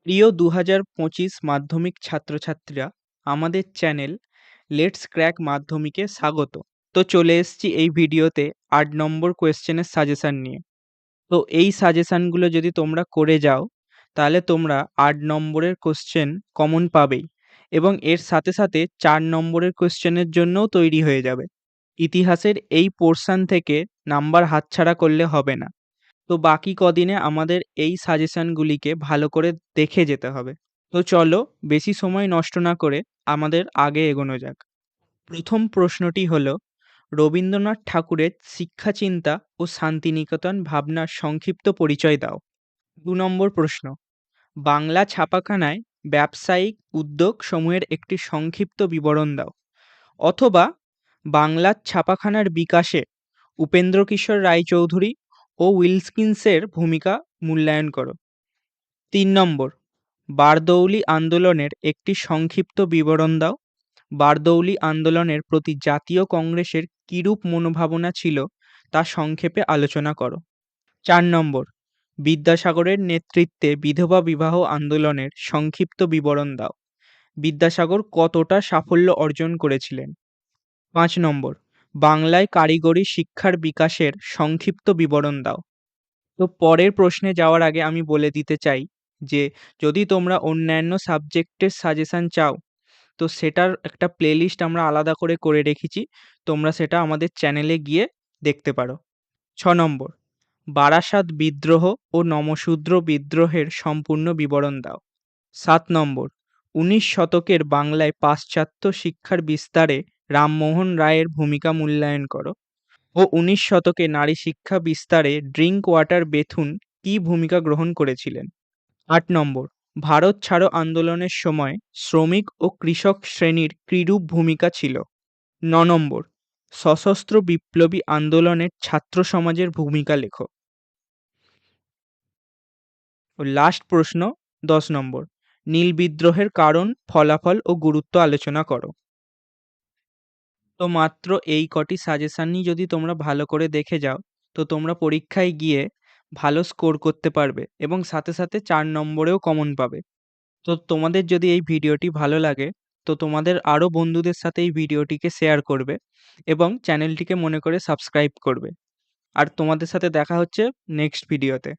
প্রিয় ২০২৫ মাধ্যমিক ছাত্রছাত্রীরা, আমাদের চ্যানেল লেটস ক্র্যাক মাধ্যমিকে স্বাগত। তো চলে এসেছি এই ভিডিওতে ৮ নম্বর কোয়েশ্চেনের সাজেশন নিয়ে। তো এই সাজেশনগুলো যদি তোমরা করে যাও, তাহলে তোমরা ৮ নম্বরের কোয়েশ্চেন কমন পাবেই এবং এর সাথে সাথে ৪ নম্বরের কোয়েশ্চেনের জন্যও তৈরি হয়ে যাবে। ইতিহাসের এই পোরশন থেকে নাম্বার হাতছাড়া করলে হবে না। তো বাকি কদিনে আমাদের এই সাজেশনগুলিকে ভালো করে দেখে যেতে হবে। তো চলো বেশি সময় নষ্ট না করে আমাদের আগে এগোনো যাক। প্রথম প্রশ্নটি হলো, রবীন্দ্রনাথ ঠাকুরের শিক্ষাচিন্তা ও শান্তিনিকেতন ভাবনার সংক্ষিপ্ত পরিচয় দাও। ২ নম্বর প্রশ্ন, বাংলা ছাপাখানায় ব্যবসায়িক উদ্যোগ সমূহের একটি সংক্ষিপ্ত বিবরণ দাও, অথবা বাংলার ছাপাখানার বিকাশে উপেন্দ্রকিশোর রায়চৌধুরী ও উইলকিন্সের ভূমিকা মূল্যায়ন করো। ৩ নম্বর, বারদৌলি আন্দোলনের একটি সংক্ষিপ্ত বিবরণ দাও। বারদৌলি আন্দোলনের প্রতি জাতীয় কংগ্রেসের কিরূপ মনোভাবনা ছিল তা সংক্ষেপে আলোচনা করো। ৪ নম্বর, বিদ্যাসাগরের নেতৃত্বে বিধবা বিবাহ আন্দোলনের সংক্ষিপ্ত বিবরণ দাও। বিদ্যাসাগর কতটা সাফল্য অর্জন করেছিলেন। ৫ নম্বর, বাংলায় কারিগরি শিক্ষার বিকাশের সংক্ষিপ্ত বিবরণ দাও। তো পরের প্রশ্নে যাওয়ার আগে আমি বলে দিতে চাই যে যদি তোমরা অন্যান্য সাবজেক্টের সাজেশন চাও, তো সেটার একটা প্লেলিস্ট আমরা আলাদা করে রেখেছি। তোমরা সেটা আমাদের চ্যানেলে গিয়ে দেখতে পারো। ৬ নম্বর, বারাসাত বিদ্রোহ ও নমশূদ্র বিদ্রোহের সম্পূর্ণ বিবরণ দাও। ৭ নম্বর, ১৯ শতকের বাংলায় পাশ্চাত্য শিক্ষার বিস্তারে রামমোহন রায়ের ভূমিকা মূল্যায়ন করো ও ১৯ শতকে নারী শিক্ষা বিস্তারে ড্রিঙ্ক ওয়াটার বেথুন কী ভূমিকা গ্রহণ করেছিলেন। ৮ নম্বর, ভারত ছাড়ো আন্দোলনের সময় শ্রমিক ও কৃষক শ্রেণীর কিরূপ ভূমিকা ছিল। ৯ নম্বর, সশস্ত্র বিপ্লবী আন্দোলনের ছাত্র সমাজের ভূমিকা লেখো। ও লাস্ট প্রশ্ন ১০ নম্বর, নীল বিদ্রোহের কারণ, ফলাফল ও গুরুত্ব আলোচনা করো। তো মাত্র এই কটি সাজেশনই যদি তোমরা ভালো করে দেখে যাও, তো তোমরা পরীক্ষায় গিয়ে ভালো স্কোর করতে পারবে এবং সাথে সাথে ৪ নম্বরেও কমন পাবে। তো তোমাদের যদি এই ভিডিওটি ভালো লাগে, তো তোমাদের আরও বন্ধুদের সাথে এই ভিডিওটিকে শেয়ার করবে এবং চ্যানেলটিকে মনে করে সাবস্ক্রাইব করবে। আর তোমাদের সাথে দেখা হচ্ছে নেক্সট ভিডিওতে।